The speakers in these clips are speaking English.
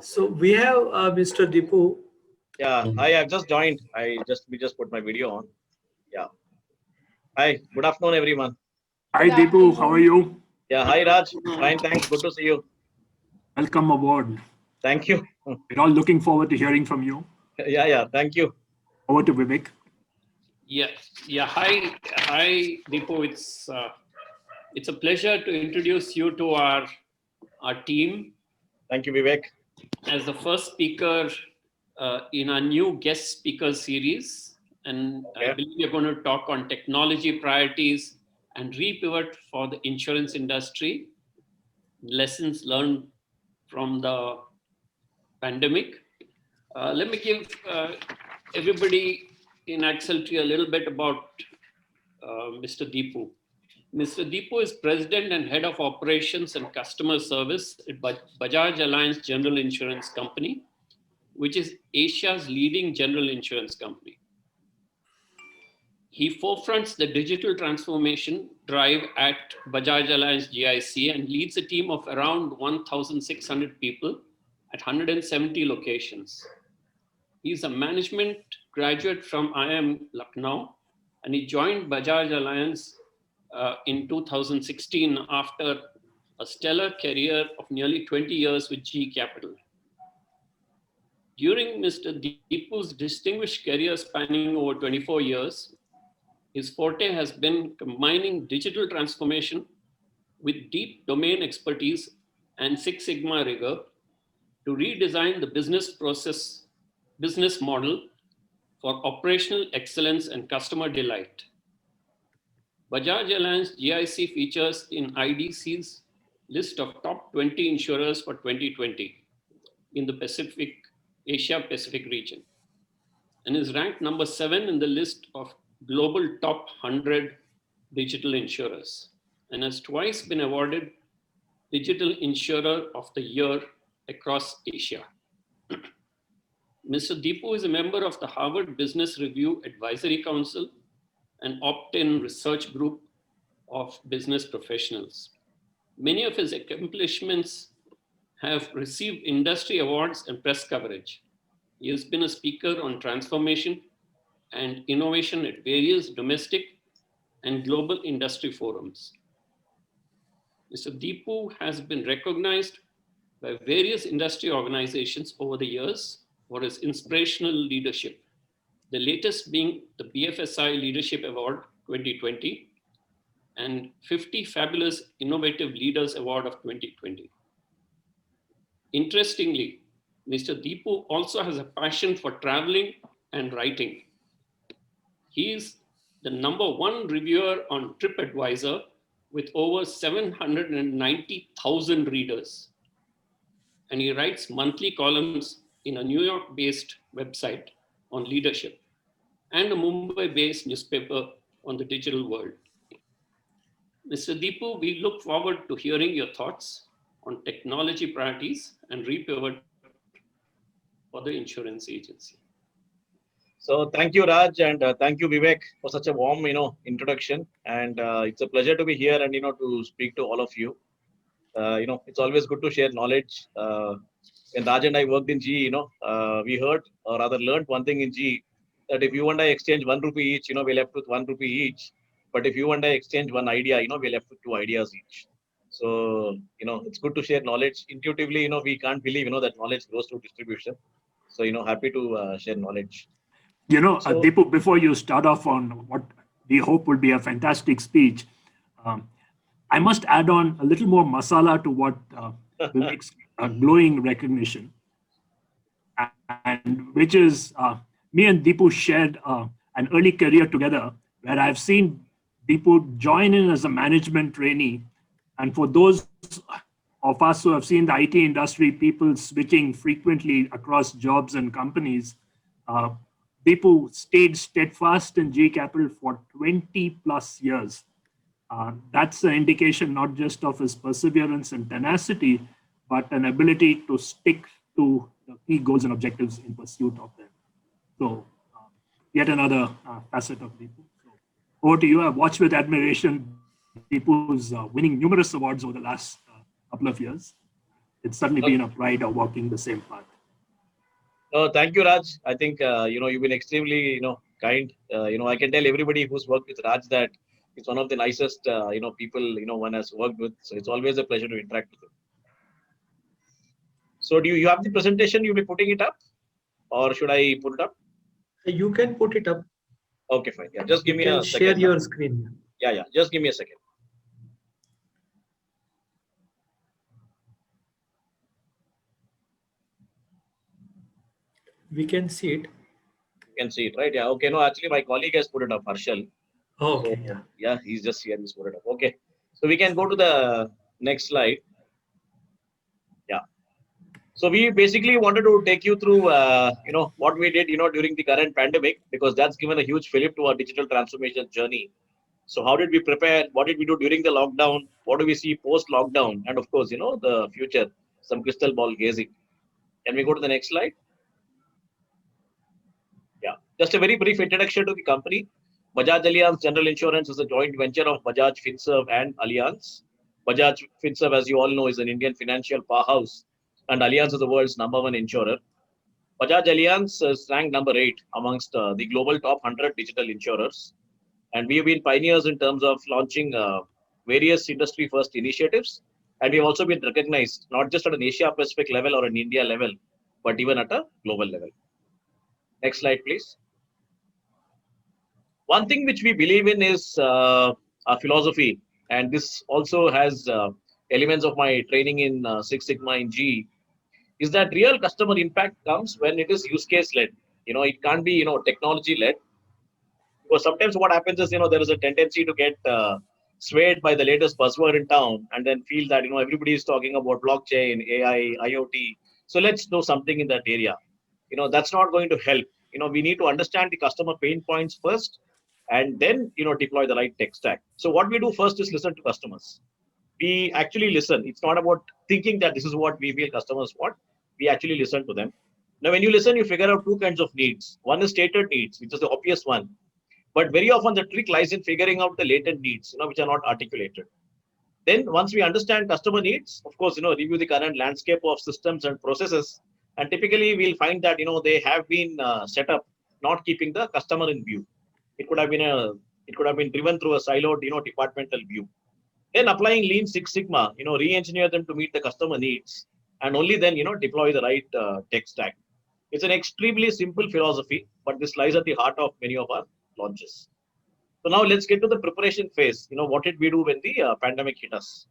So we have Mr. Deepu. Yeah, hi, I've just joined. We just put my video on. Yeah. Hi, good afternoon, everyone. Hi Deepu, how are you? Yeah, hi, Raj. Fine, thanks. Good to see you. Welcome aboard. Thank you. We're all looking forward to hearing from you. Yeah, thank you. Over to Vivek. Yeah. Hi, Deepu. It's a pleasure to introduce you to our team Thank you, Vivek. as the first speaker in our new guest speaker series. And I believe you're going to talk on technology priorities and repivot for the insurance industry, lessons learned from the pandemic. Let me give everybody in Axle Tree a little bit about Mr. Deepu. Mr. Deepu is President and Head of Operations and Customer Service at Bajaj Allianz General Insurance Company, which is Asia's leading general insurance company. He forefronts the digital transformation drive at Bajaj Allianz GIC and leads a team of around 1,600 people at 170 locations. He's a management graduate from IIM Lucknow, and he joined Bajaj Allianz in 2016 after a stellar career of nearly 20 years with GE Capital. During Mr. Deepu's distinguished career spanning over 24 years, his forte has been combining digital transformation with deep domain expertise and Six Sigma rigor to redesign the business model for operational excellence and customer delight. Bajaj Allianz GIC features in IDC's list of top 20 insurers for 2020 in the Asia Pacific region, and is ranked number 7 in the list of global top 100 digital insurers, and has twice been awarded Digital Insurer of the Year across Asia. Mr. Deepu is a member of the Harvard Business Review Advisory Council and opt-in research group of business professionals. Many of his accomplishments have received industry awards and press coverage. He has been a speaker on transformation and innovation at various domestic and global industry forums. Mr. Deepu has been recognized by various industry organizations over the years for his inspirational leadership, the latest being the BFSI Leadership Award 2020 and 50 Fabulous Innovative Leaders Award of 2020. Interestingly, Mr. Deepu also has a passion for traveling and writing. He is the #1 reviewer on TripAdvisor with over 790,000 readers. And he writes monthly columns in a New York-based website on leadership and a Mumbai-based newspaper on the digital world. Mr. Deepu, we look forward to hearing your thoughts on technology priorities and repivot for the insurance agency. So thank you, Raj, and thank you, Vivek, for such a warm, introduction. And it's a pleasure to be here and to speak to all of you. It's always good to share knowledge. When Raj and I worked in GE, we heard or rather learned one thing in GE, that if you and I exchange 1 rupee each, we're left with 1 rupee each. But if you and I exchange one idea, we're left with 2 ideas each. So, it's good to share knowledge. Intuitively, we can't believe, that knowledge grows through distribution. So, happy to share knowledge. Deepu, before you start off on what we hope will be a fantastic speech, I must add on a little more masala to what Vivek's glowing recognition, and which is me and Deepu shared an early career together where I've seen Deepu join in as a management trainee. And for those of us who have seen the IT industry, people switching frequently across jobs and companies, Deepu stayed steadfast in GE Capital for 20 plus years. That's an indication not just of his perseverance and tenacity, but an ability to stick to the key goals and objectives in pursuit of them. So yet another facet of Deepu. So over to you. I've watched with admiration Deepu's winning numerous awards over the last couple of years. it's certainly been a pride of walking the same path. Thank you, Raj. I think, you've been extremely, kind. I can tell everybody who's worked with Raj that he's one of the nicest, people, one has worked with. So it's always a pleasure to interact with him. So do you have the presentation? You'll be putting it up, or should I put it up? You can put it up. Okay, fine. Yeah, just give You me can a share second. your screen. Yeah. Just give me a second. We can see it. You can see it, right? Yeah. Okay. No, actually, my colleague has put it up, Harshal. Okay, So, yeah. yeah, he's just here. He's put it up. Okay. So we can go to the next slide. Yeah. So we basically wanted to take you through, what we did, during the current pandemic, because that's given a huge fillip to our digital transformation journey. So how did we prepare? What did we do during the lockdown? What do we see post-lockdown? And of course, the future, some crystal ball gazing. Can we go to the next slide? Yeah, just a very brief introduction to the company. Bajaj Allianz General Insurance is a joint venture of Bajaj Finserv and Allianz. Bajaj Finserv, as you all know, is an Indian financial powerhouse, and Allianz is the world's #1 insurer. Bajaj Allianz is ranked number 8 amongst the global top 100 digital insurers. And we have been pioneers in terms of launching various industry-first initiatives. And we've also been recognized, not just at an Asia-Pacific level or an India level, but even at a global level. Next slide, please. One thing which we believe in is our philosophy. And this also has elements of my training in Six Sigma in GE, is that real customer impact comes when it is use case led. It can't be, technology led. Because sometimes what happens is, there is a tendency to get swayed by the latest buzzword in town and then feel that, everybody is talking about blockchain, AI, IoT. So let's do something in that area. That's not going to help. We need to understand the customer pain points first and then, deploy the right tech stack. So what we do first is listen to customers. We actually listen. It's not about thinking that this is what we feel customers want. We actually listen to them. Now, when you listen, you figure out two kinds of needs. One is stated needs, which is the obvious one. But very often the trick lies in figuring out the latent needs, which are not articulated. Then once we understand customer needs, of course, review the current landscape of systems and processes. And typically we'll find that, they have been set up, not keeping the customer in view. It could have been driven through a siloed, departmental view. Then applying Lean Six Sigma, re-engineer them to meet the customer needs. And only then, deploy the right tech stack. It's an extremely simple philosophy, but this lies at the heart of many of our launches. So now let's get to the preparation phase. What did we do when the pandemic hit us?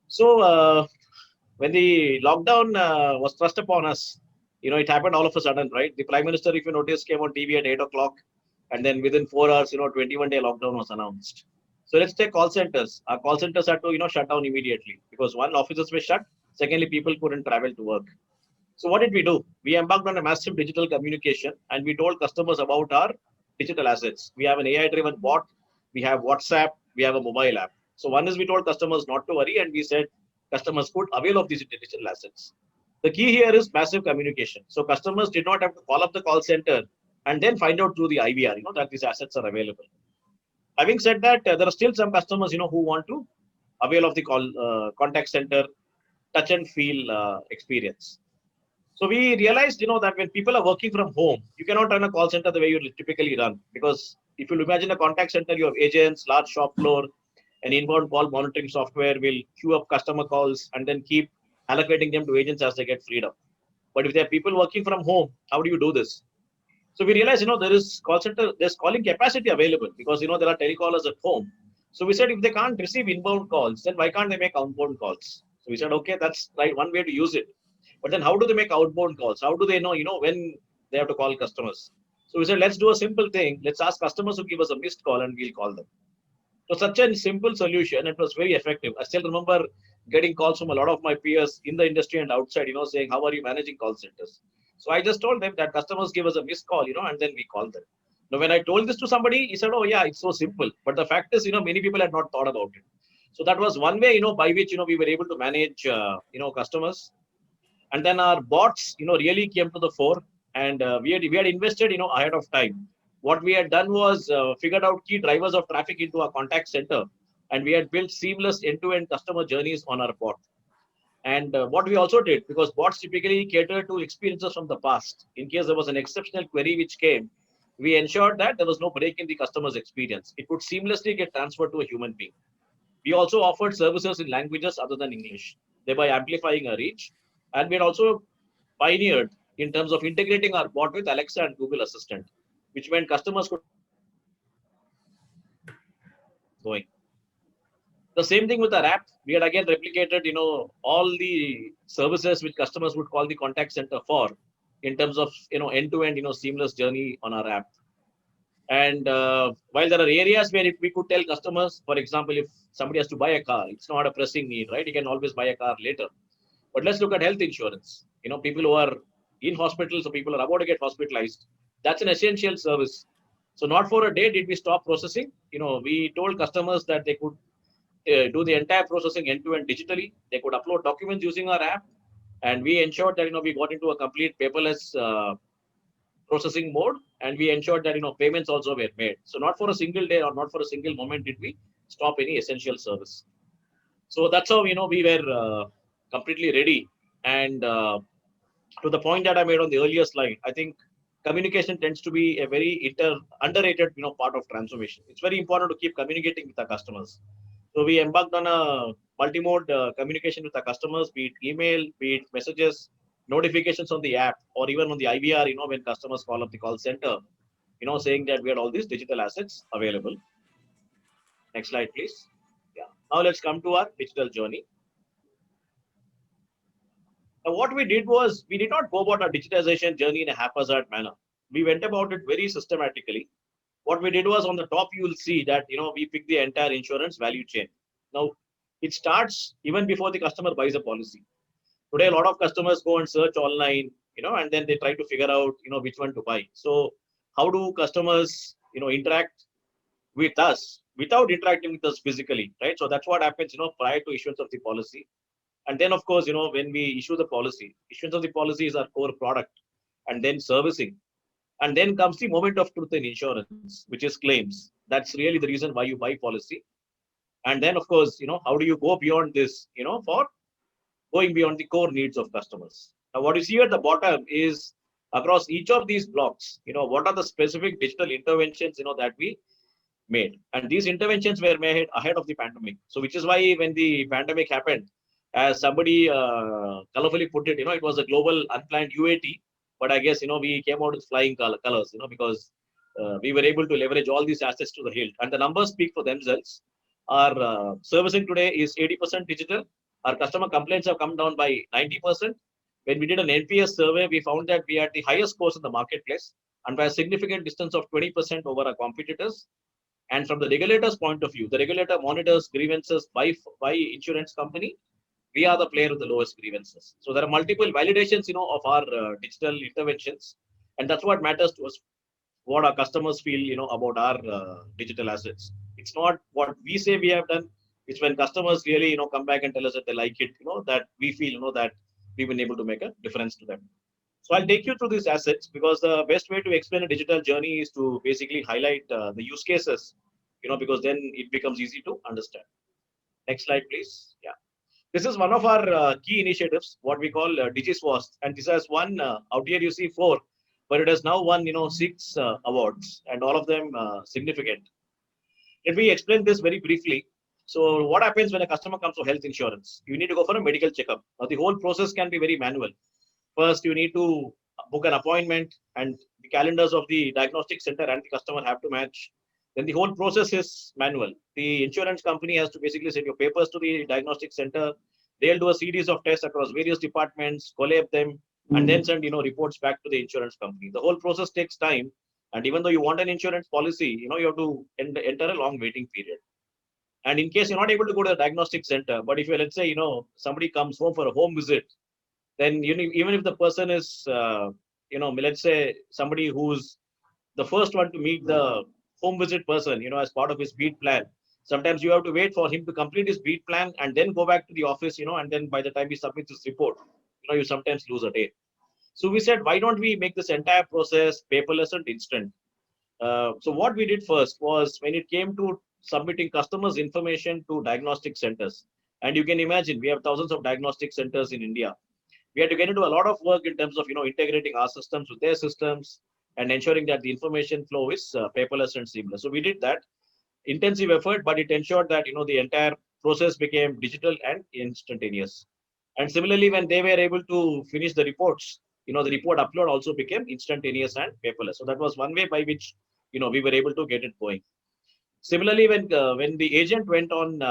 So when the lockdown was thrust upon us, it happened all of a sudden, right? The Prime Minister, if you notice, came on TV at 8 o'clock, and then within 4 hours, 21-day lockdown was announced. So let's take call centers. Our call centers had to, shut down immediately because one, offices were shut. Secondly, people couldn't travel to work. So what did we do? We embarked on a massive digital communication and we told customers about our digital assets. We have an AI-driven bot, we have WhatsApp, we have a mobile app. So one is we told customers not to worry and we said customers could avail of these digital assets. The key here is massive communication. So customers did not have to call up the call center and then find out through the IVR, that these assets are available. Having said that, there are still some customers, who want to avail of the contact center touch and feel experience. So we realized, that when people are working from home, you cannot run a call center the way you typically run. Because if you imagine a contact center, you have agents, large shop floor, an inbound call monitoring software will queue up customer calls and then keep allocating them to agents as they get freed up. But if there are people working from home, how do you do this? So we realized, there is call center, there's calling capacity available because, there are telecallers at home. So we said, if they can't receive inbound calls, then why can't they make outbound calls? So we said, okay, that's right, one way to use it. But then how do they make outbound calls? How do they know, when they have to call customers? So we said, let's do a simple thing. Let's ask customers to give us a missed call and we'll call them. So such a simple solution, it was very effective. I still remember getting calls from a lot of my peers in the industry and outside, saying, how are you managing call centers? So I just told them that customers give us a missed call, and then we call them. Now, when I told this to somebody, he said, oh yeah, it's so simple. But the fact is, many people had not thought about it. So that was one way, by which, we were able to manage, customers. And then our bots, really came to the fore, and we had invested, ahead of time. What we had done was figured out key drivers of traffic into our contact center, and we had built seamless end-to-end customer journeys on our bot. And what we also did, because bots typically cater to experiences from the past. In case there was an exceptional query which came, we ensured that there was no break in the customer's experience. It could seamlessly get transferred to a human being. We also offered services in languages other than English, thereby amplifying our reach. And we had also pioneered in terms of integrating our bot with Alexa and Google Assistant, which meant customers could going. The same thing with our app. We had again replicated, all the services which customers would call the contact center for, in terms of, end-to-end, seamless journey on our app. And while there are areas where we could tell customers, for example, if somebody has to buy a car, it's not a pressing need, right? You can always buy a car later. But let's look at health insurance. People who are in hospitals or people are about to get hospitalized, that's an essential service. So not for a day did we stop processing. We told customers that they could do the entire processing end-to-end digitally. They could upload documents using our app, and we ensured that we got into a complete paperless processing mode, and we ensured that payments also were made. So not for a single day or not for a single moment did we stop any essential service. So that's how we were completely ready. And to the point that I made on the earlier slide, I think communication tends to be a very underrated part of transformation. It's very important to keep communicating with our customers. So we embarked on a multi-mode communication with our customers, be it email, be it messages, notifications on the app, or even on the IVR, when customers call up the call center, saying that we had all these digital assets available. Next slide, please. Yeah. Now let's come to our digital journey. Now, what we did was, we did not go about our digitization journey in a haphazard manner. We went about it very systematically. What we did was, on the top, you will see that, we picked the entire insurance value chain. Now, it starts even before the customer buys a policy. Today, a lot of customers go and search online, and then they try to figure out, which one to buy. So how do customers, interact with us without interacting with us physically, right? So that's what happens, prior to issuance of the policy. And then, of course, when we issue the policy, issuance of the policy is our core product, and then servicing. And then comes the moment of truth in insurance, which is claims. That's really the reason why you buy policy. And then, of course, how do you go beyond this, for going beyond the core needs of customers. Now, what you see at the bottom is, across each of these blocks, what are the specific digital interventions, that we made. And these interventions were made ahead of the pandemic. So which is why when the pandemic happened, as somebody colorfully put it, it was a global unplanned UAT. But I guess, we came out with flying colors, because we were able to leverage all these assets to the hilt. And the numbers speak for themselves. Our servicing today is 80% digital. Our customer complaints have come down by 90%. When we did an NPS survey, we found that we had the highest scores in the marketplace, and by a significant distance of 20% over our competitors. And from the regulator's point of view, the regulator monitors grievances by insurance company. We are the player with the lowest grievances. So there are multiple validations, of our digital interventions, and that's what matters to us. What our customers feel, about our digital assets. It's not what we say we have done. It's when customers really, come back and tell us that they like it, that we feel, that we've been able to make a difference to them. So I'll take you through these assets, because the best way to explain a digital journey is to basically highlight the use cases, because then it becomes easy to understand. Next slide, please. Yeah. This is one of our key initiatives, what we call DigiSwast. And this has won, out here you see 4, but it has now won, 6 awards, and all of them significant. Let me explain this very briefly. So what happens when a customer comes for health insurance? You need to go for a medical checkup. Now, the whole process can be very manual. First, you need to book an appointment, and the calendars of the diagnostic center and the customer have to match. Then the whole process is manual. The insurance company has to basically send your papers to the diagnostic center. They'll do a series of tests across various departments, collate them, and then send reports back to the insurance company. The whole process takes time. And even though you want an insurance policy, you have to enter a long waiting period. And in case you're not able to go to the diagnostic center, but if you, let's say, somebody comes home for a home visit, then even if the person is, let's say somebody who's the first one to meet the home visit person, as part of his beat plan, sometimes you have to wait for him to complete his beat plan and then go back to the office, and then by the time he submits his report, you sometimes lose a day. So we said, why don't we make this entire process paperless and instant? So what we did first was, when it came to submitting customers' information to diagnostic centers, And you can imagine, we have thousands of diagnostic centers in India. We had to get into a lot of work in terms of, integrating our systems with their systems and ensuring that the information flow is paperless and seamless. So we did that intensive effort, but it ensured that, the entire process became digital and instantaneous. And similarly, when they were able to finish the reports, the report upload also became instantaneous and paperless. So that was one way by which, we were able to get it going. Similarly, when the agent went on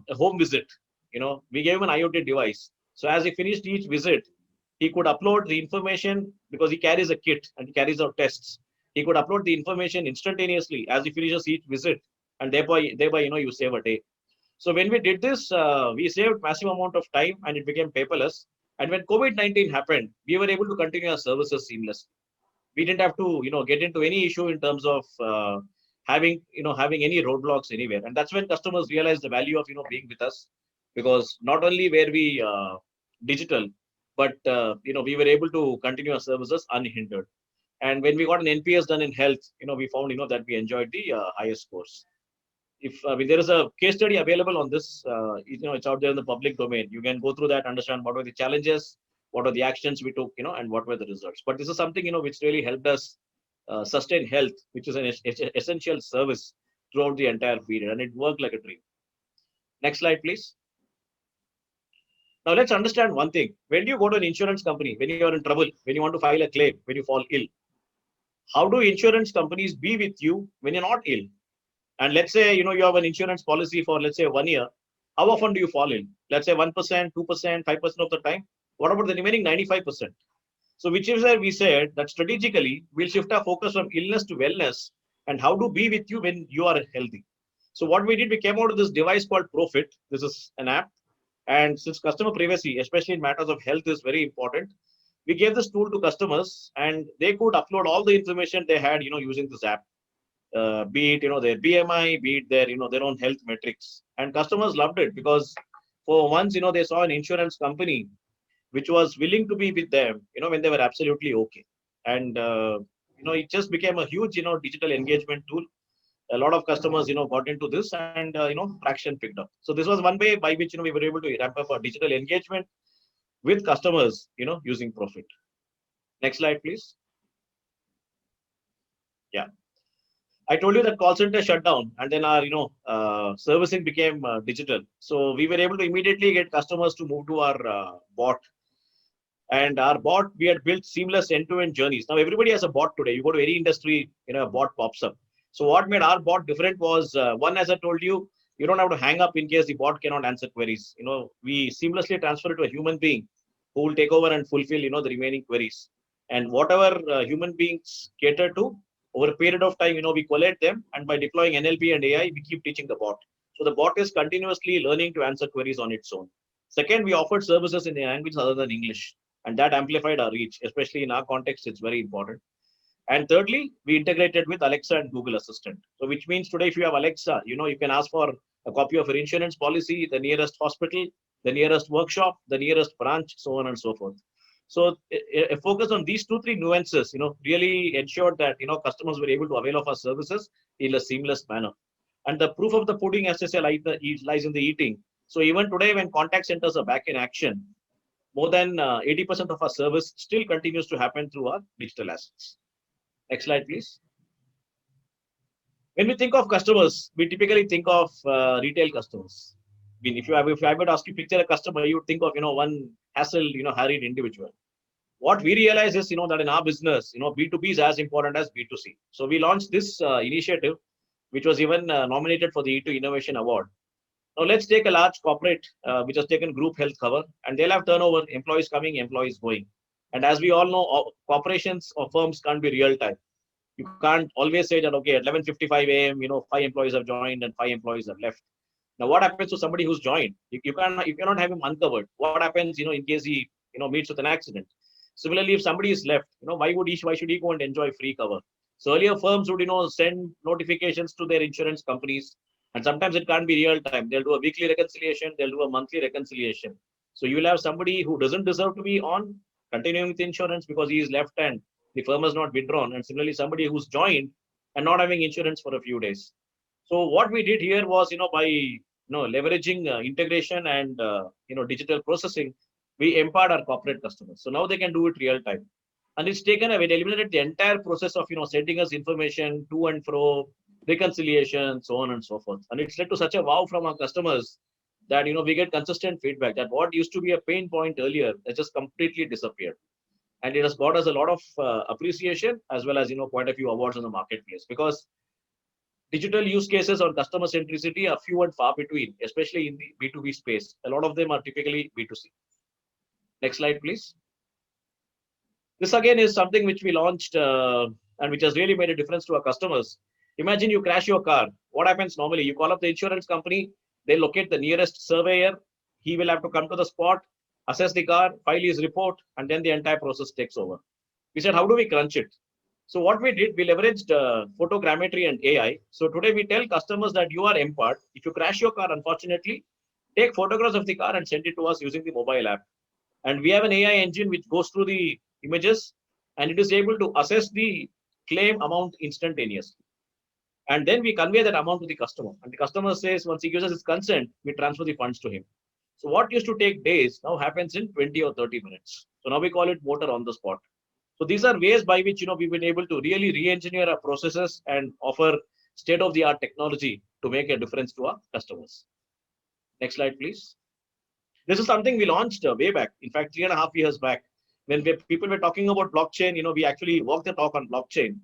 a home visit, we gave him an IoT device. So as he finished each visit, he could upload the information because he carries a kit and he carries out tests. He could upload the information instantaneously as he finishes each visit, and thereby, you save a day. So when we did this, we saved massive amount of time and it became paperless. And when COVID-19 happened, we were able to continue our services seamlessly. We didn't have to, get into any issue in terms of having any roadblocks anywhere. And that's when customers realized the value of, being with us, because not only were we digital, but, we were able to continue our services unhindered. And when we got an NPS done in health, we found, that we enjoyed the highest scores. If there is a case study available on this, it's out there in the public domain. You can go through that, understand what were the challenges, what are the actions we took, and what were the results. But this is something, which really helped us sustain health, which is an essential service throughout the entire period, and it worked like a dream. Next slide, please. Now let's understand one thing. When you go to an insurance company, when you are in trouble, when you want to file a claim, when you fall ill, how do insurance companies be with you when you're not ill? And let's say, you have an insurance policy for, let's say, 1 year. How often do you fall ill? Let's say 1%, 2%, 5% of the time. What about the remaining 95%? So which is where we said that strategically, we'll shift our focus from illness to wellness and how to be with you when you are healthy. So what we did, we came out with this device called Profit. This is an app. And since customer privacy, especially in matters of health, is very important, we gave this tool to customers and they could upload all the information they had, using this app. Be it, their BMI, be it their, their own health metrics. And customers loved it because for once, they saw an insurance company which was willing to be with them, when they were absolutely okay. And, it just became a huge, digital engagement tool. A lot of customers, got into this and, traction picked up. So this was one way by which, we were able to ramp up our digital engagement with customers, using Profit. Next slide, please. Yeah. I told you that call center shut down and then our, servicing became digital. So we were able to immediately get customers to move to our bot. And our bot, we had built seamless end-to-end journeys. Now everybody has a bot today. You go to any industry, a bot pops up. So what made our bot different was, one, as I told you, you don't have to hang up in case the bot cannot answer queries. We seamlessly transfer it to a human being who will take over and fulfill, the remaining queries. And whatever human beings cater to, over a period of time, we collate them, and by deploying NLP and AI, we keep teaching the bot. So the bot is continuously learning to answer queries on its own. Second, we offered services in a language other than English, and that amplified our reach, especially in our context, it's very important. And thirdly, we integrated with Alexa and Google Assistant. So which means today, if you have Alexa, you can ask for a copy of your insurance policy, the nearest hospital, the nearest workshop, the nearest branch, so on and so forth. So a focus on these 2-3 nuances, really ensured that, customers were able to avail of our services in a seamless manner. And the proof of the pudding, as I say, lies in the eating. So even today, when contact centers are back in action, more than 80% of our service still continues to happen through our digital assets. Next slide, please. When we think of customers, we typically think of retail customers. I mean, if I were to ask you to picture a customer, you would think of, one hassle, harried individual. What we realize is, that in our business, B2B is as important as B2C. So we launched this initiative, which was even nominated for the E2 Innovation Award. Now let's take a large corporate, which has taken group health cover, and they'll have turnover, employees coming, employees going. And as we all know, corporations or firms can't be real time. You can't always say that, okay, at 11:55 a.m., 5 employees have joined and 5 employees have left. Now, what happens to somebody who's joined? You cannot have him uncovered. What happens, in case he, meets with an accident? Similarly, if somebody is left, why should he go and enjoy free cover? So earlier firms would, send notifications to their insurance companies, and sometimes it can't be real time. They'll do a weekly reconciliation, they'll do a monthly reconciliation. So you will have somebody who doesn't deserve to be on continuing with insurance because he is left and the firm has not withdrawn, and similarly somebody who's joined and not having insurance for a few days. So what we did here was, by leveraging integration and digital processing, we empowered our corporate customers. So now they can do it real time, and it's taken away. It eliminated the entire process of sending us information to and fro, reconciliation, so on and so forth. And it's led to such a wow from our customers that we get consistent feedback that what used to be a pain point earlier has just completely disappeared. And it has got us a lot of appreciation, as well as quite a few awards in the marketplace, because digital use cases on customer centricity are few and far between, especially in the B2B space. A lot of them are typically B2C. Next slide, please. This again is something which we launched and which has really made a difference to our customers. Imagine you crash your car. What happens normally? You call up the insurance company, they locate the nearest surveyor. He will have to come to the spot, assess the car, file his report, and then the entire process takes over. We said, how do we crunch it? So what we did, we leveraged photogrammetry and AI. So today we tell customers that you are empowered. If you crash your car, unfortunately, take photographs of the car and send it to us using the mobile app. And we have an AI engine which goes through the images, and it is able to assess the claim amount instantaneously. And then we convey that amount to the customer. And the customer says, once he gives us his consent, we transfer the funds to him. So what used to take days now happens in 20 or 30 minutes. So now we call it motor on the spot. So these are ways by which we've been able to really re-engineer our processes and offer state-of-the-art technology to make a difference to our customers. Next slide, please. This is something we launched way back. In fact, 3.5 years back, when people were talking about blockchain. We actually walked the talk on blockchain.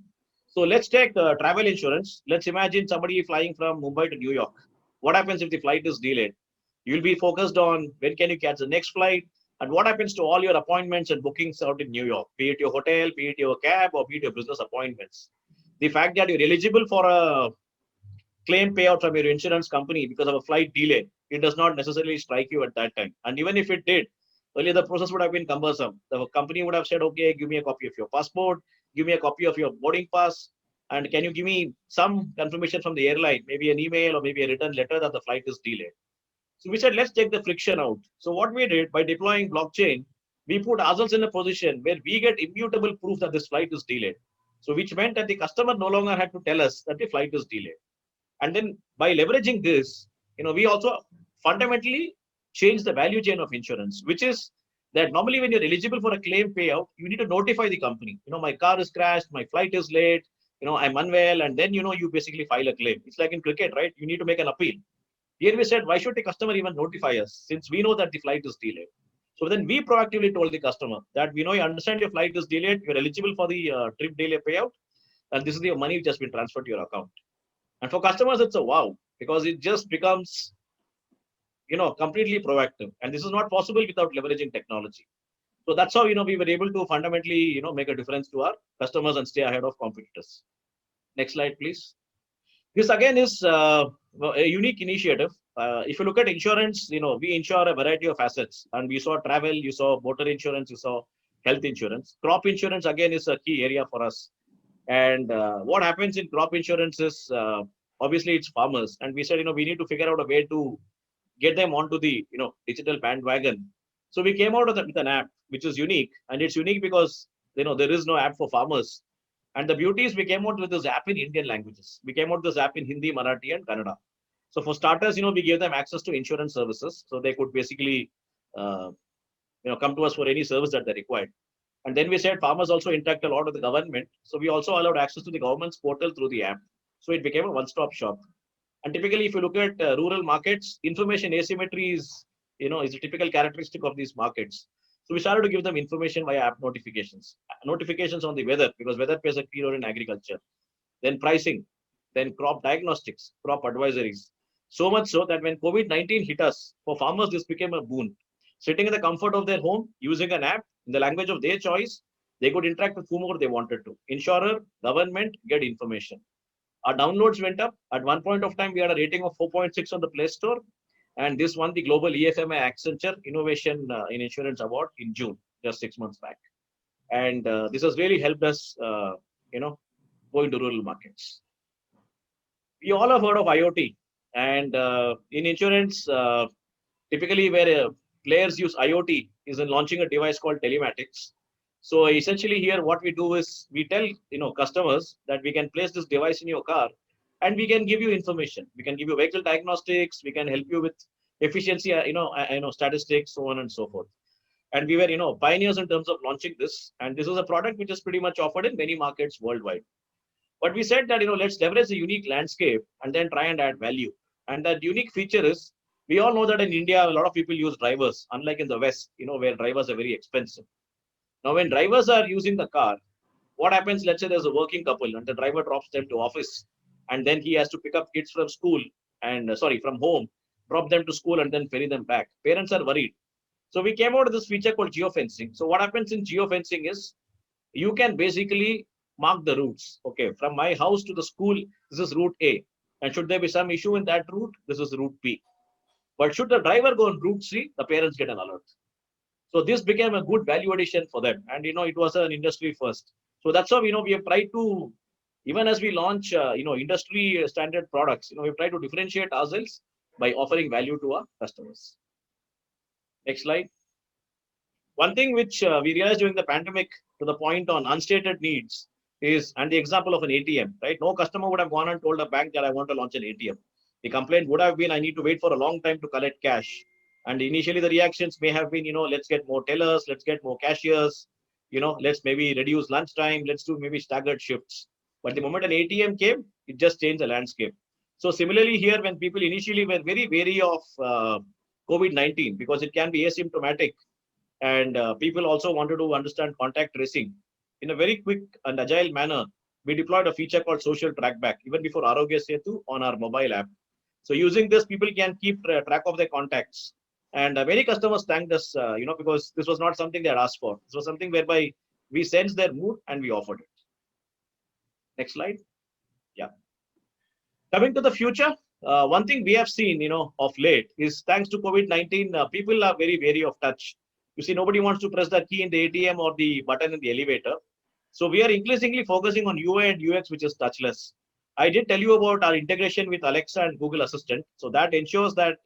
So let's take travel insurance. Let's imagine somebody flying from Mumbai to New York. What happens if the flight is delayed? You'll be focused on when can you catch the next flight, and what happens to all your appointments and bookings out in New York, be it your hotel, be it your cab, or be it your business appointments. The fact that you're eligible for a claim payout from your insurance company because of a flight delay, it does not necessarily strike you at that time. And even if it did, earlier the process would have been cumbersome. The company would have said, okay, give me a copy of your passport, give me a copy of your boarding pass, and can you give me some confirmation from the airline, maybe an email or maybe a written letter that the flight is delayed. So we said, let's take the friction out. So what we did by deploying blockchain, we put ourselves in a position where we get immutable proof that this flight is delayed. So which meant that the customer no longer had to tell us that the flight is delayed. And then by leveraging this, we also fundamentally change the value chain of insurance, which is that normally when you're eligible for a claim payout, you need to notify the company. My car is crashed, my flight is late, I'm unwell, and then you basically file a claim. It's like in cricket, right? You need to make an appeal. Here we said, why should the customer even notify us, since we know that the flight is delayed? So then we proactively told the customer that you understand your flight is delayed, you're eligible for the trip delay payout, and this is the money which has been transferred to your account. And for customers, it's a wow, because it just becomes completely proactive. And this is not possible without leveraging technology. So that's how we were able to fundamentally make a difference to our customers and stay ahead of competitors. Next slide, please. This again is a unique initiative. If you look at insurance, we insure a variety of assets, and we saw travel, you saw motor insurance, you saw health insurance. Crop insurance again is a key area for us. And what happens in crop insurance is obviously it's farmers, and we said we need to figure out a way to get them onto the digital bandwagon. So we came out with an app which is unique, and it's unique because there is no app for farmers. And the beauty is we came out with this app in Indian languages. We came out with this app in Hindi, Marathi, and Kannada. So for starters, we gave them access to insurance services, so they could basically come to us for any service that they required. And then we said farmers also interact a lot with the government, so we also allowed access to the government's portal through the app. So it became a one-stop shop. And typically, if you look at rural markets, information asymmetry is a typical characteristic of these markets. So we started to give them information via app notifications on the weather, because weather plays a key role in agriculture. Then pricing, then crop diagnostics, crop advisories. So much so that when COVID-19 hit us, for farmers, this became a boon. Sitting in the comfort of their home, using an app in the language of their choice, they could interact with whomever they wanted to. Insurer, government, get information. Our downloads went up. At one point of time, we had a rating of 4.6 on the Play Store. And this won the Global EFMI Accenture Innovation in Insurance Award in June, just 6 months back. And this has really helped us, go into rural markets. We all have heard of IoT. And in insurance, typically where players use IoT is in launching a device called telematics. So essentially here, what we do is we tell customers that we can place this device in your car, and we can give you information. We can give you vehicle diagnostics. We can help you with efficiency, statistics, so on and so forth. And we were, pioneers in terms of launching this. And this was a product which is pretty much offered in many markets worldwide. But we said that, let's leverage the unique landscape and then try and add value. And that unique feature is, we all know that in India, a lot of people use drivers, unlike in the West, where drivers are very expensive. Now, when drivers are using the car, what happens? Let's say there's a working couple and the driver drops them to office, and then he has to pick up kids from school and from home, drop them to school and then ferry them back. Parents are worried. So we came out with this feature called geofencing. So what happens in geofencing is, you can basically mark the routes. Okay, from my house to the school, this is route A. And should there be some issue in that route, this is route B. But should the driver go on route C, the parents get an alert. So this became a good value addition for them. And, it was an industry first. So that's how, we have tried to, even as we launch, industry standard products, we've tried to differentiate ourselves by offering value to our customers. Next slide. One thing which we realized during the pandemic, to the point on unstated needs, is, and the example of an ATM, right? No customer would have gone and told a bank that I want to launch an ATM. The complaint would have been, I need to wait for a long time to collect cash. And initially the reactions may have been, let's get more tellers, let's get more cashiers, let's maybe reduce lunchtime, let's do maybe staggered shifts. But the moment an ATM came, it just changed the landscape. So similarly here, when people initially were very wary of COVID-19, because it can be asymptomatic, and people also wanted to understand contact tracing, in a very quick and agile manner, we deployed a feature called social trackback, even before Arogya Setu, on our mobile app. So using this, people can keep track of their contacts. And many customers thanked us, because this was not something they had asked for. This was something whereby we sensed their mood and we offered it. Next slide. Yeah. Coming to the future, one thing we have seen, of late is, thanks to COVID-19, people are very wary of touch. You see, nobody wants to press the key in the ATM or the button in the elevator. So we are increasingly focusing on UI and UX, which is touchless. I did tell you about our integration with Alexa and Google Assistant. So that ensures that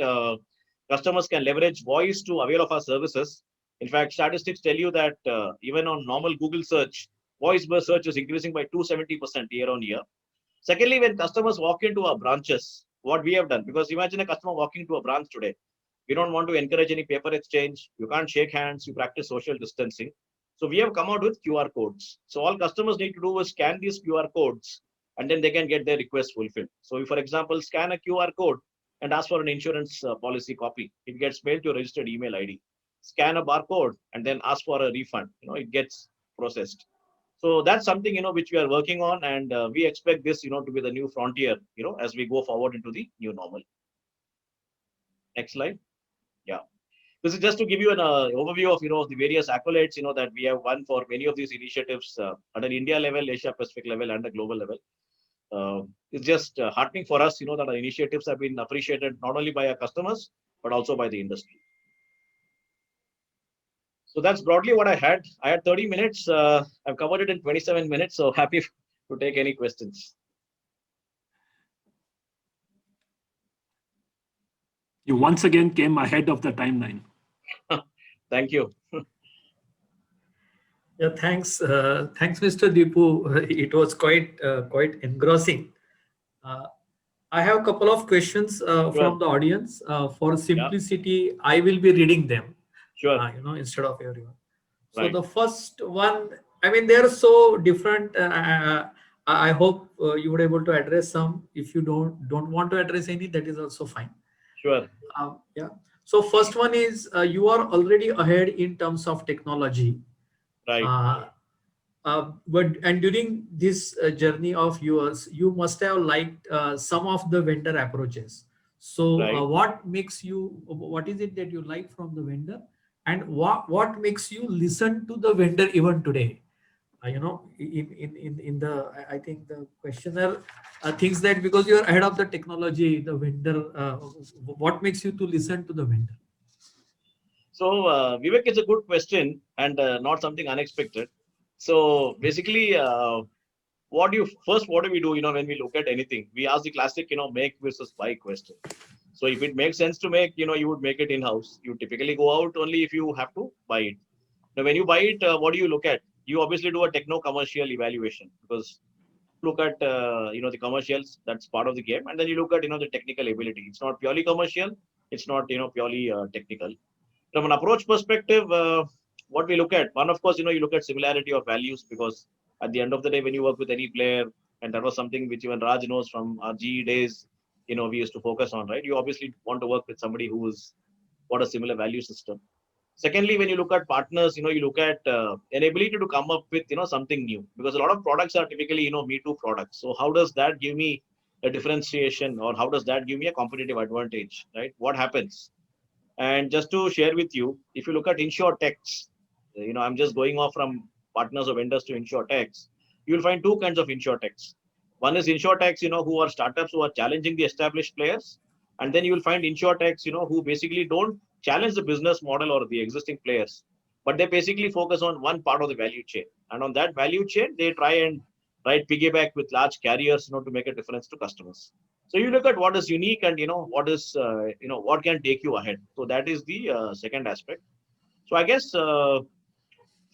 customers can leverage voice to avail of our services. In fact, statistics tell you that even on normal Google search, voice-based search is increasing by 270% year on year. Secondly, when customers walk into our branches, what we have done, because imagine a customer walking to a branch today, we don't want to encourage any paper exchange. You can't shake hands. You practice social distancing. So we have come out with QR codes. So all customers need to do is scan these QR codes, and then they can get their request fulfilled. So if, for example, scan a QR code and ask for an insurance policy copy, it gets mailed to a registered email ID. Scan a barcode and then ask for a refund. It gets processed. So that's something, which we are working on, and we expect this, to be the new frontier, as we go forward into the new normal. Next slide. Yeah. This is just to give you an overview of, the various accolades, that we have won for many of these initiatives at an India level, Asia Pacific level, and a global level. It's just heartening for us, that our initiatives have been appreciated not only by our customers, but also by the industry. So that's broadly what I had. I had 30 minutes. I've covered it in 27 minutes. So happy to take any questions. You once again came ahead of the timeline. Thank you. Yeah, thanks. Thanks, Mr. Deepu. It was quite engrossing. I have a couple of questions from the audience. For simplicity, I will be reading them. Sure. Instead of everyone. So Right. the first one, they are so different. I hope you would be able to address some. If you don't want to address any, that is also fine. Sure. Yeah. So first one is you are already ahead in terms of technology. Right. But during this journey of yours, you must have liked some of the vendor approaches. So Right. what is it that you like from the vendor, and what makes you listen to the vendor even today? In the, I think the questioner thinks that because you are ahead of the technology, the vendor, what makes you to listen to the vendor? So Vivek, it's a good question and not something unexpected. So basically, what do we do, when we look at anything? We ask the classic, make versus buy question. So if it makes sense to make, you would make it in-house. You typically go out only if you have to buy it. Now, when you buy it, what do you look at? You obviously do a techno-commercial evaluation, because look at the commercials. That's part of the game, and then you look at the technical ability. It's not purely commercial. It's not purely technical. From an approach perspective, what we look at, one, of course, you look at similarity of values, because at the end of the day, when you work with any player, and that was something which even Raj knows from our GE days, we used to focus on, right? You obviously want to work with somebody who's got a similar value system. Secondly, when you look at partners, you look at an ability to come up with, something new, because a lot of products are typically, Me Too products. So how does that give me a differentiation, or how does that give me a competitive advantage, right? What happens? And just to share with you, if you look at InsurTechs, I'm just going off from partners or vendors to InsurTechs, you'll find two kinds of InsurTechs. One is InsurTechs, who are startups who are challenging the established players. And then you will find InsurTechs, who basically don't challenge the business model or the existing players, but they basically focus on one part of the value chain. And on that value chain, they try and piggyback with large carriers, to make a difference to customers. So you look at what is unique and what is what can take you ahead. So that is the second aspect. So I guess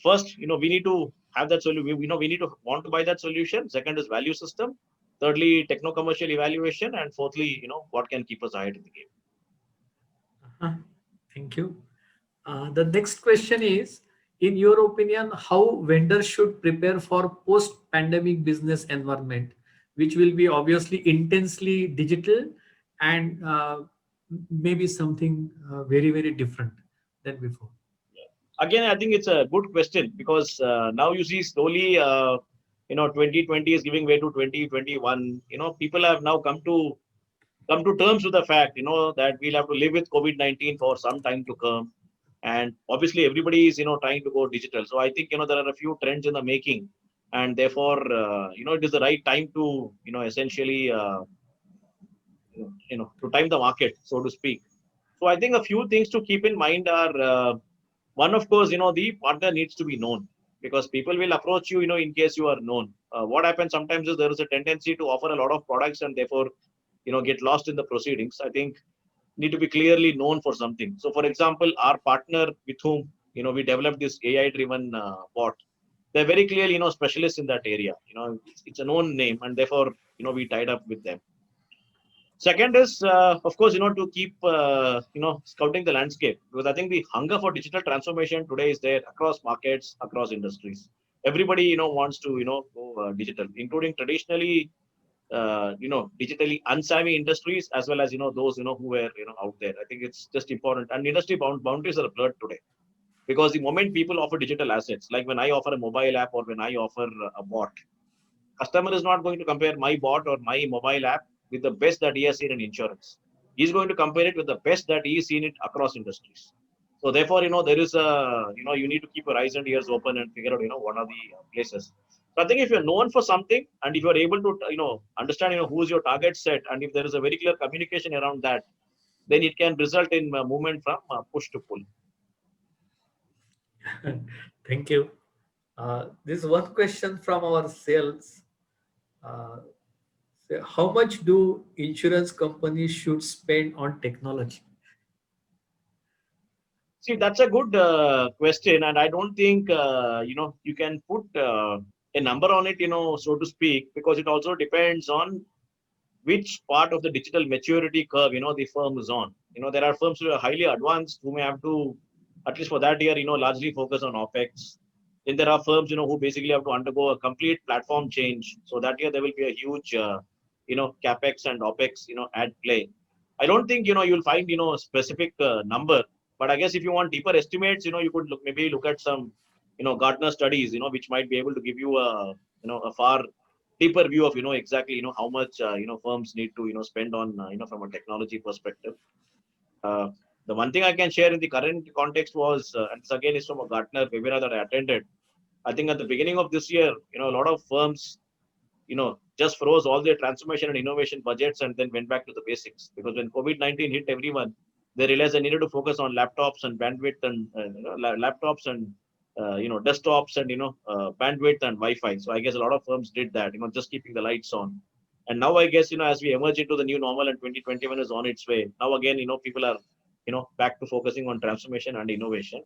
first we need to have that solution. We need to want to buy that solution. Second is value system. Thirdly, techno commercial evaluation, and fourthly, what can keep us ahead in the game. Thank you. The next question is, in your opinion, how vendors should prepare for post-pandemic business environment, which will be obviously intensely digital and maybe something very, very different than before? Again, I think it's a good question, because now you see slowly, 2020 is giving way to 2021. People have now come to terms with the fact, that we'll have to live with COVID-19 for some time to come. And obviously everybody is, trying to go digital. So I think, there are a few trends in the making, and therefore, it is the right time to, essentially, to time the market, so to speak. So I think a few things to keep in mind are, one, of course, the partner needs to be known, because people will approach you, in case you are known. What happens sometimes is there is a tendency to offer a lot of products and therefore, get lost in the proceedings. I think need to be clearly known for something. So for example, our partner with whom, we developed this AI driven bot, they're very clearly, specialists in that area. It's a known name, and therefore, we tied up with them. Second is, of course, to keep, scouting the landscape, because I think the hunger for digital transformation today is there across markets, across industries. Everybody, wants to, go digital, including traditionally, digitally unsavvy industries, as well as, those, who were, out there. I think it's just important. And industry boundaries are blurred today, because the moment people offer digital assets, like when I offer a mobile app or when I offer a bot, customer is not going to compare my bot or my mobile app with the best that he has seen in insurance. He's going to compare it with the best that he's seen it across industries. So therefore, there is a, you need to keep your eyes and ears open and figure out, what are the places. So I think if you're known for something, and if you're able to, understand, who is your target set, and if there is a very clear communication around that, then it can result in movement from push to pull. Thank you. This one question from our sales. So how much do insurance companies should spend on technology? See, that's a good question, and I don't think you can put a number on it, so to speak, because it also depends on which part of the digital maturity curve, the firm is on. There are firms who are highly advanced who may have to, at least for that year, largely focus on OPEX. Then there are firms, who basically have to undergo a complete platform change. So that year there will be a huge, CapEx and OPEX, at play. I don't think, you'll find, a specific number, but I guess if you want deeper estimates, you could maybe look at some, Gartner studies, which might be able to give you a, a far deeper view of, exactly, how much, firms need to, spend on, from a technology perspective. The one thing I can share in the current context was, and this again is from a Gartner webinar that I attended. I think at the beginning of this year, a lot of firms, just froze all their transformation and innovation budgets and then went back to the basics. Because when COVID-19 hit everyone, they realized they needed to focus on laptops and bandwidth and laptops and desktops and bandwidth and Wi-Fi. So I guess a lot of firms did that, just keeping the lights on. And now I guess as we emerge into the new normal and 2021 is on its way. Now again, people are back to focusing on transformation and innovation.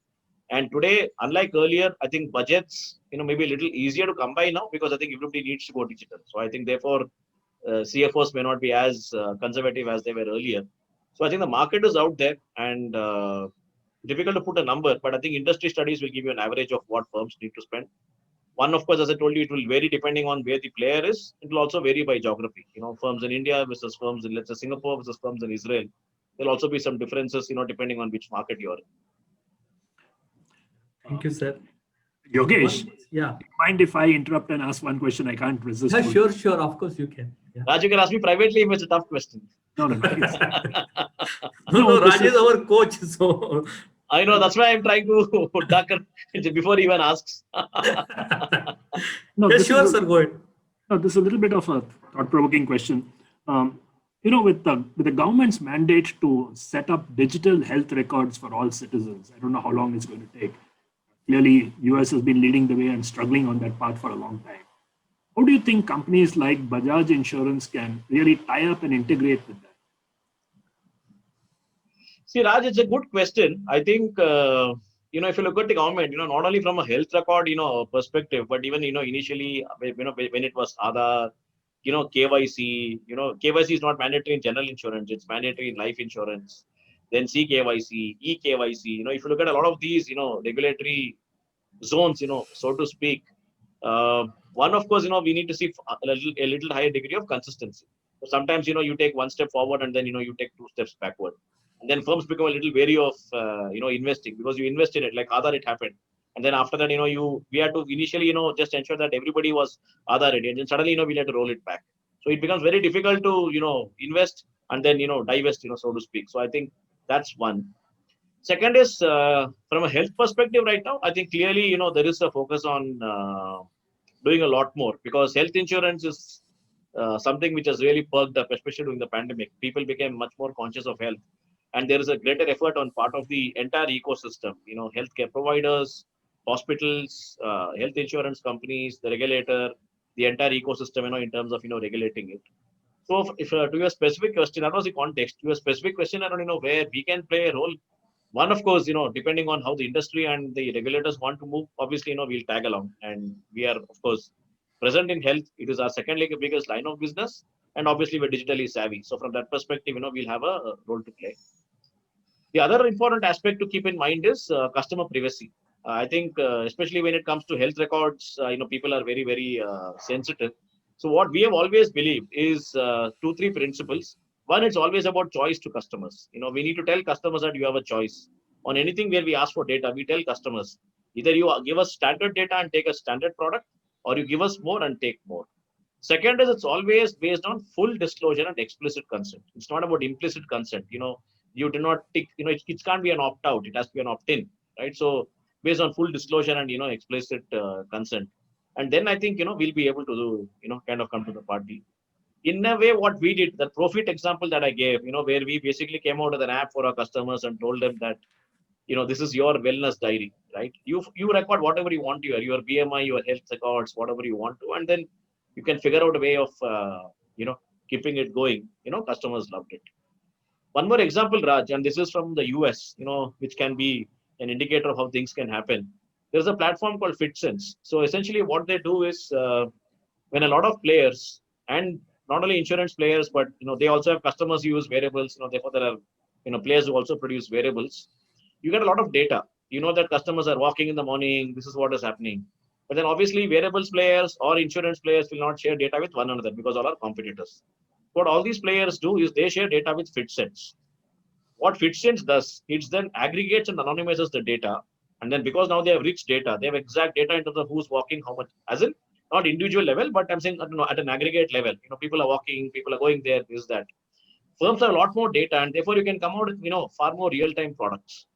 And today, unlike earlier, I think budgets, maybe a little easier to come by now because I think everybody needs to go digital. So I think therefore, CFOs may not be as conservative as they were earlier. So I think the market is out there and difficult to put a number, but I think industry studies will give you an average of what firms need to spend. One, of course, as I told you, it will vary depending on where the player is. It will also vary by geography. Firms in India versus firms in, let's say, Singapore versus firms in Israel. There'll also be some differences, depending on which market you're in. Thank you, sir. Yogesh, Yeah. mind if I interrupt and ask one question? I can't resist. Yeah, sure. Of course you can. Yeah. Raj, you can ask me privately if it's a tough question. No. No, this Raj is our coach, so I know, that's why I'm trying to duck before he even asks. No, yeah, this sure, is sir. Go ahead. No, this is a little bit of a thought-provoking question. With the government's mandate to set up digital health records for all citizens, I don't know how long it's going to take. Clearly, US has been leading the way and struggling on that path for a long time. How do you think companies like Bajaj Insurance can really tie up and integrate with that? See, Raj, it's a good question. I think, if you look at the government, not only from a health record, perspective, but even, initially, when it was Aadhaar, KYC, KYC is not mandatory in general insurance. It's mandatory in life insurance. Then CKYC, eKYC, if you look at a lot of these, regulatory zones, so to speak, one, of course, we need to see a little higher degree of consistency. So sometimes, you take one step forward and then, you take two steps backward. And then firms become a little wary of, investing because you invest in it, like Aadhaar, it happened. And then after that, we had to initially, just ensure that everybody was Aadhaar ready. And then suddenly, we had to roll it back. So it becomes very difficult to, invest and then, divest, so to speak. So I think that's one. Second is, from a health perspective right now, I think clearly, there is a focus on doing a lot more because health insurance is something which has really perked up, especially during the pandemic. People became much more conscious of health. And there is a greater effort on part of the entire ecosystem, healthcare providers, hospitals, health insurance companies, the regulator, the entire ecosystem, in terms of, regulating it. So if to your specific question, that was the context. To your specific question, I don't know where we can play a role. One, of course, depending on how the industry and the regulators want to move, obviously, we'll tag along. And we are, of course, present in health. It is our second biggest line of business. And obviously, we're digitally savvy. So from that perspective, we'll have a role to play. The other important aspect to keep in mind is customer privacy. I think, especially when it comes to health records, people are very, very sensitive. So what we have always believed is 2-3 principles. One, it's always about choice to customers. We need to tell customers that you have a choice. On anything where we ask for data, we tell customers, either you give us standard data and take a standard product, or you give us more and take more. Second is it's always based on full disclosure and explicit consent. It's not about implicit consent. You do not tick, it can't be an opt-out. It has to be an opt-in, right? So based on full disclosure and, explicit consent. And then I think, we'll be able to do, kind of come to the party. In a way, what we did, the Profit example that I gave, where we basically came out with an app for our customers and told them that, this is your wellness diary, right? You record whatever you want to, your BMI, your health records, whatever you want to, and then you can figure out a way of, keeping it going. Customers loved it. One more example, Raj, and this is from the US, which can be an indicator of how things can happen. There's a platform called FitSense. So essentially what they do is when a lot of players, and not only insurance players, but they also have customers who use wearables, therefore there are players who also produce wearables. You get a lot of data. That customers are walking in the morning, this is what is happening. But then obviously wearables players or insurance players will not share data with one another because all are competitors. What all these players do is they share data with FitSense. What FitSense does, it then aggregates and anonymizes the data. And then because now they have rich data, they have exact data in terms of who's walking, how much, as in not individual level, but I'm saying at an aggregate level. People are walking, people are going there, this, that. Firms have a lot more data, and therefore you can come out with far more real-time products.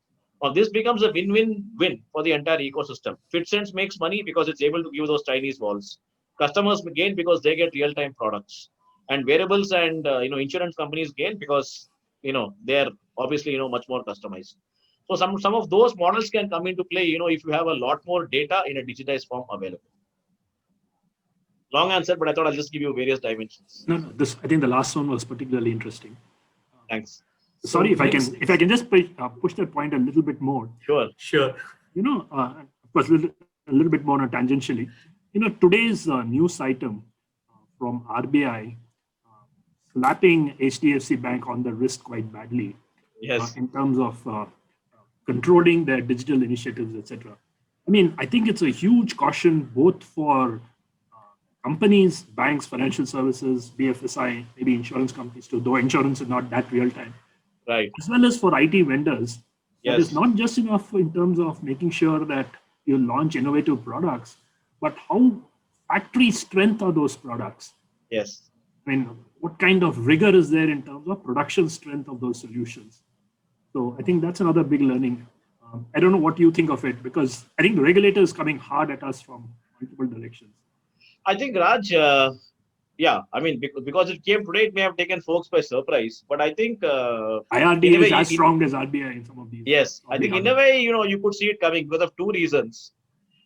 Now this becomes a win-win-win for the entire ecosystem. FitSense makes money because it's able to give those Chinese walls. Customers gain because they get real-time products. And wearables and insurance companies gain because they're obviously much more customized. So some of those models can come into play if you have a lot more data in a digitized form available. Long answer, but I thought I'll just give you various dimensions. No, I think the last one was particularly interesting. Thanks. Sorry, if I can just push that point a little bit more. Sure. Of course, a little bit more tangentially, today's news item from RBI slapping HDFC Bank on the wrist quite badly Yes. in terms of controlling their digital initiatives, etc. I mean, I think it's a huge caution both for companies, banks, financial services, BFSI, maybe insurance companies too, though insurance is not that real time, Right. as well as for IT vendors. That is Yes. not just enough in terms of making sure that you launch innovative products, but how factory strength are those products? Yes. I mean, what kind of rigor is there in terms of production strength of those solutions? So I think that's another big learning. I don't know what you think of it, because I think the regulator is coming hard at us from multiple directions. I think Raj, yeah, I mean, because it came today, it may have taken folks by surprise. But I think in a IRDA is way, as strong as RBI in some of these. yes, I think in a way, you could see it coming because of two reasons.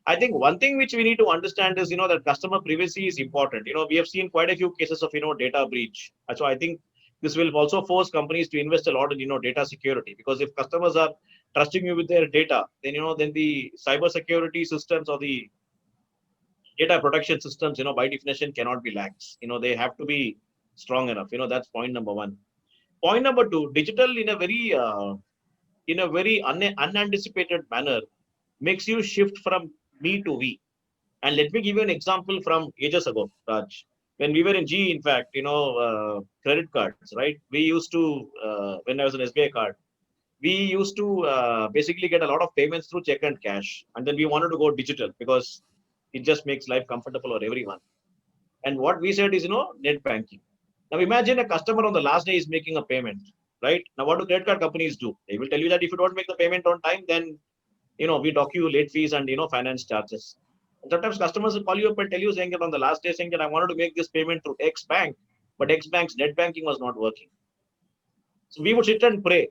I think one thing which we need to understand is, that customer privacy is important. We have seen quite a few cases of, data breach. And so I think this will also force companies to invest a lot in, data security, because if customers are trusting you with their data, then, then the cyber security systems or the data protection systems, by definition cannot be lax. They have to be strong enough. That's point number one. Point number two, digital in a very unanticipated manner makes you shift from me to we. And let me give you an example from ages ago, Raj. When we were in G, in fact, credit cards, right? We used to, when I was an SBI card, we used to basically get a lot of payments through check and cash. And then we wanted to go digital because it just makes life comfortable for everyone. And what we said is, net banking. Now imagine a customer on the last day is making a payment, right? Now what do credit card companies do? They will tell you that if you don't make the payment on time, then, we dock you late fees and, finance charges. And sometimes customers will call you up and tell you saying that on the last day saying that I wanted to make this payment through X bank, but X bank's net banking was not working. So we would sit and pray,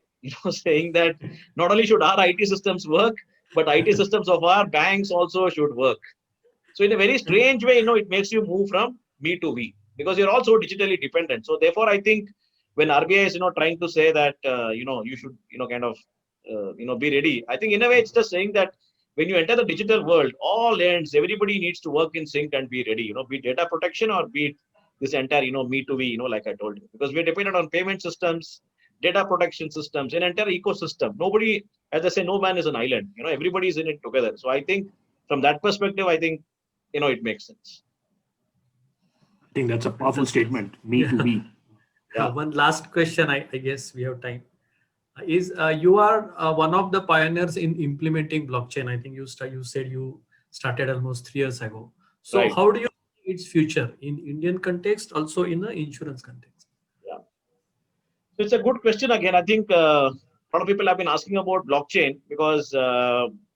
saying that not only should our IT systems work, but IT systems of our banks also should work. So in a very strange way, it makes you move from me to we, because you're also digitally dependent. So therefore, I think when RBI is, trying to say that, you should, kind of, be ready. I think in a way, it's just saying that when you enter the digital world, all ends, everybody needs to work in sync and be ready, be it data protection or be it this entire, me to we, like I told you, because we're dependent on payment systems, data protection systems, an entire ecosystem. Nobody, as I say, no man is an island, everybody's in it together. So I think from that perspective, I think, it makes sense. I think that's a powerful statement, me to we. Yeah. One last question, I guess we have time. Is you are one of the pioneers in implementing blockchain. I think you said you started almost 3 years ago. So Right. how do you see its future in Indian context, also in the insurance context? Yeah. So it's a good question again. I think a lot of people have been asking about blockchain because,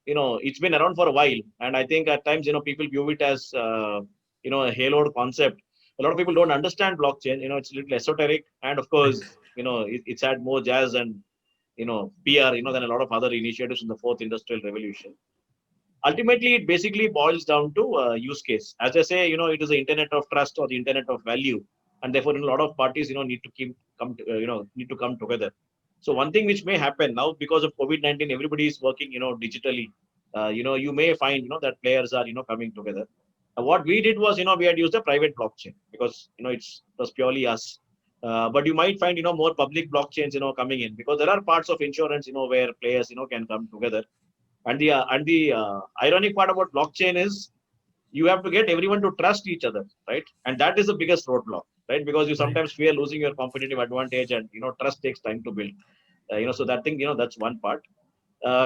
it's been around for a while. And I think at times, people view it as, a haloed concept. A lot of people don't understand blockchain. It's a little esoteric. And of course, it's had more jazz and, PR, than a lot of other initiatives in the fourth industrial revolution. Ultimately, it basically boils down to use case. As I say, it is the internet of trust or the internet of value. And therefore, a lot of parties, need to come together. So one thing which may happen now because of COVID-19, everybody is working, digitally. You may find, that players are, coming together. What we did was, we had used a private blockchain because, it was purely us. But you might find, more public blockchains, coming in because there are parts of insurance, where players, can come together. And the ironic part about blockchain is you have to get everyone to trust each other, right? And that is the biggest roadblock, right? Because you sometimes fear losing your competitive advantage, and trust takes time to build. So that thing, that's one part.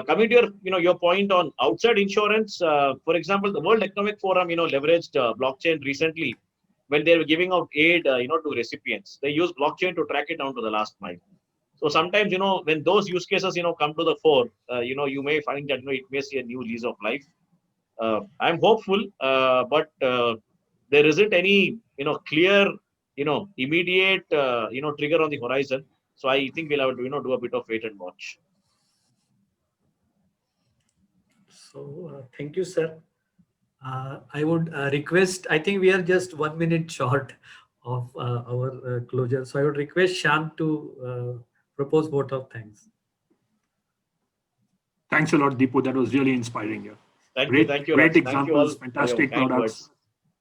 Coming to your point on outside insurance, for example, the World Economic Forum, leveraged blockchain recently when they were giving out aid, to recipients. They use blockchain to track it down to the last mile. So sometimes, when those use cases, come to the fore, you may find that, it may see a new lease of life. I'm hopeful, but there isn't any, clear, immediate, trigger on the horizon. So I think we'll have to, do a bit of wait and watch. So thank you, sir. I would request, I think we are just 1 minute short of our closure. So I would request Shan to propose vote of thanks. Thanks a lot, Deepu. That was really inspiring. Yeah. Thank Great, you. Thank you, great Raj. Thank you all examples, for your fantastic kind products, words.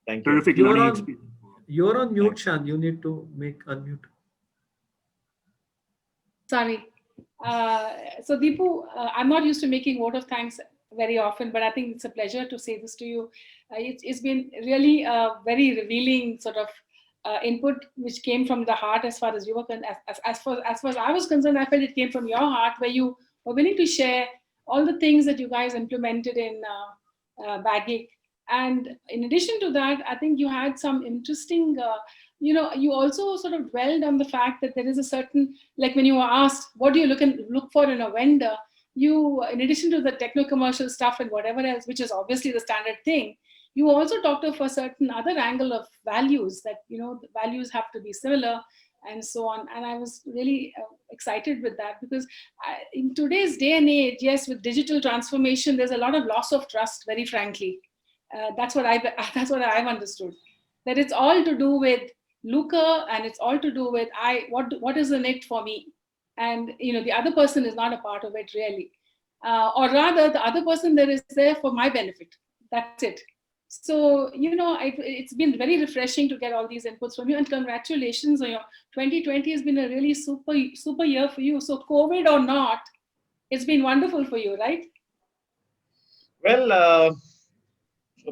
Thank you. terrific You're learning on, experience. you're on mute, Shan. You need to make unmute. Sorry. So Deepu, I'm not used to making vote of thanks very often, but I think it's a pleasure to say this to you. It's been really a very revealing sort of input which came from the heart as far as you were as far as I was concerned. I felt it came from your heart, where you were willing to share all the things that you guys implemented in Bagic. And in addition to that, I think you had some interesting, you also sort of dwelled on the fact that there is a certain, like when you were asked, what do you look for in a vendor? You, in addition to the techno-commercial stuff and whatever else, which is obviously the standard thing, you also talked of a certain other angle of values, that, the values have to be similar and so on. And I was really excited with that, because in today's day and age, yes, with digital transformation, there's a lot of loss of trust, very frankly. That's what I've understood. That it's all to do with lucre, and it's all to do with what is in it for me, and the other person is not a part of it really, or rather the other person there is there for my benefit. That's it. So it's been very refreshing to get all these inputs from you, and congratulations on your 2020 has been a really super year for you. So COVID or not, it's been wonderful for you, right? Well,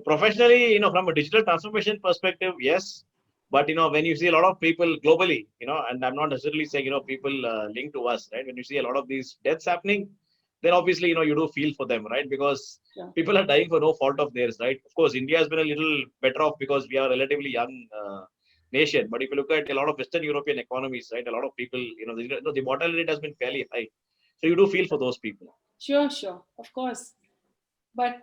professionally, from a digital transformation perspective, yes. But, when you see a lot of people globally, and I'm not necessarily saying, people linked to us, right? When you see a lot of these deaths happening, then obviously, you do feel for them, right? Because people are dying for no fault of theirs, right? Of course, India has been a little better off because we are a relatively young nation. But if you look at a lot of Western European economies, right, a lot of people, the mortality rate has been fairly high. So you do feel for those people. Sure, of course. But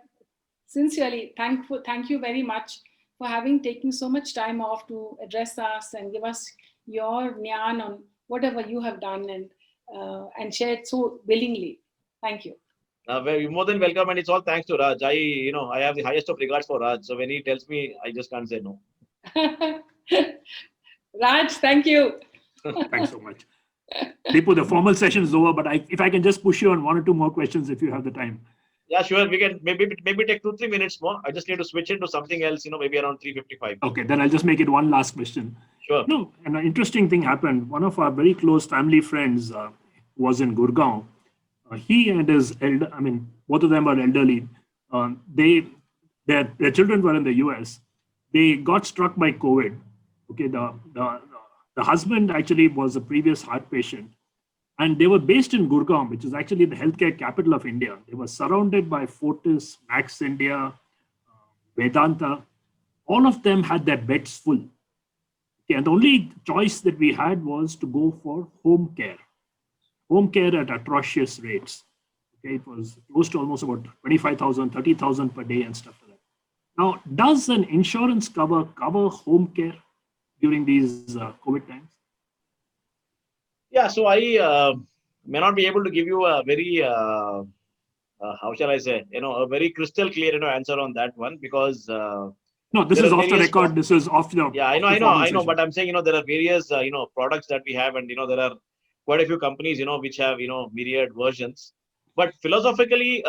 sincerely, thank you very much for having taken so much time off to address us and give us your jnana on whatever you have done and shared so willingly. Thank you. You're more than welcome, and it's all thanks to Raj. I have the highest of regards for Raj. So when he tells me, I just can't say no. Raj, thank you. Thanks so much. Deepu, the formal session is over, but if I can just push you on one or two more questions if you have the time. Yeah, sure. We can maybe take 2-3 minutes more. I just need to switch into something else, maybe around 3:55. Okay, then I'll just make it one last question. Sure. No, an interesting thing happened. One of our very close family friends was in Gurgaon. He and his both of them are elderly. Their children were in the US. They got struck by COVID. Okay, the husband actually was a previous heart patient, and they were based in Gurgaon, which is actually the healthcare capital of India. They were surrounded by Fortis, Max India, Vedanta. All of them had their beds full. Okay, and the only choice that we had was to go for home care at atrocious rates. Okay, it was close to almost about 25,000, 30,000 per day and stuff like that. Now, does an insurance cover home care during these COVID times? Yeah, so I may not be able to give you a very, how shall I say, a very crystal clear, answer on that one, because no, this is off the record. This is off the. Yeah, I know, but I'm saying, there are various, products that we have, and there are quite a few companies, which have, myriad versions. But philosophically,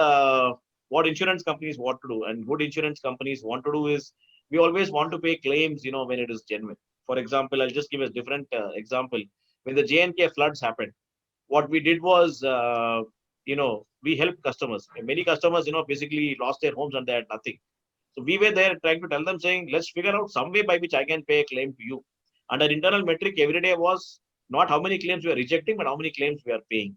what insurance companies want to do, and good insurance companies want to do, is we always want to pay claims, when it is genuine. For example, I'll just give a different example. When the J&K floods happened, what we did was, we helped customers. And many customers, basically lost their homes and they had nothing. So we were there trying to tell them, saying, let's figure out some way by which I can pay a claim to you. And our internal metric every day was not how many claims we are rejecting, but how many claims we are paying.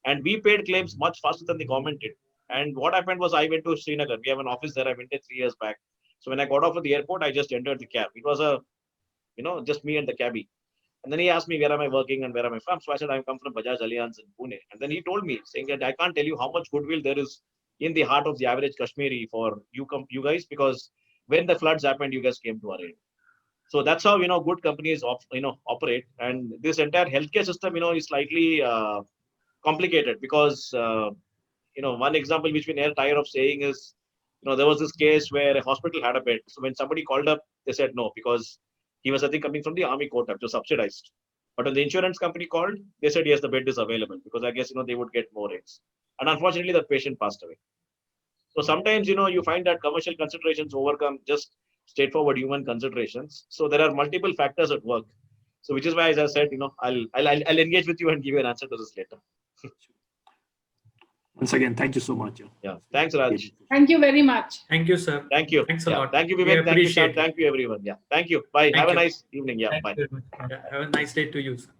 And we paid claims much faster than the government did. And what happened was, I went to Srinagar. We have an office there. I went there 3 years back. So when I got off at the airport, I just entered the cab. It was just me and the cabbie. And then he asked me, where am I working and where am I from? So I said, I come from Bajaj Allianz in Pune. And then he told me, saying that I can't tell you how much goodwill there is in the heart of the average Kashmiri for you guys, because when the floods happened, you guys came to our aid. So that's how, good companies, operate. And this entire healthcare system, is slightly complicated because, one example which we never tire of saying is, there was this case where a hospital had a bed. So when somebody called up, they said no, because he was, I think, coming from the army quota, which was subsidized. But when the insurance company called, they said, yes, the bed is available, because I guess, they would get more rates. and unfortunately, that patient passed away. So sometimes, you find that commercial considerations overcome just straightforward human considerations. So there are multiple factors at work. So which is why, as I said, I'll engage with you and give you an answer to this later. Once again, thank you so much. Yeah. Thanks, Raj. Thank you very much. Thank you, sir. Thank you. Thanks a Yeah. lot. Thank you, We Vivek. Thank you, appreciate Shan. it. Thank you, everyone. Yeah. Thank you. Bye. Thank Have a you. nice evening. Yeah. Thank Bye. you very much. Have a nice day to you, sir.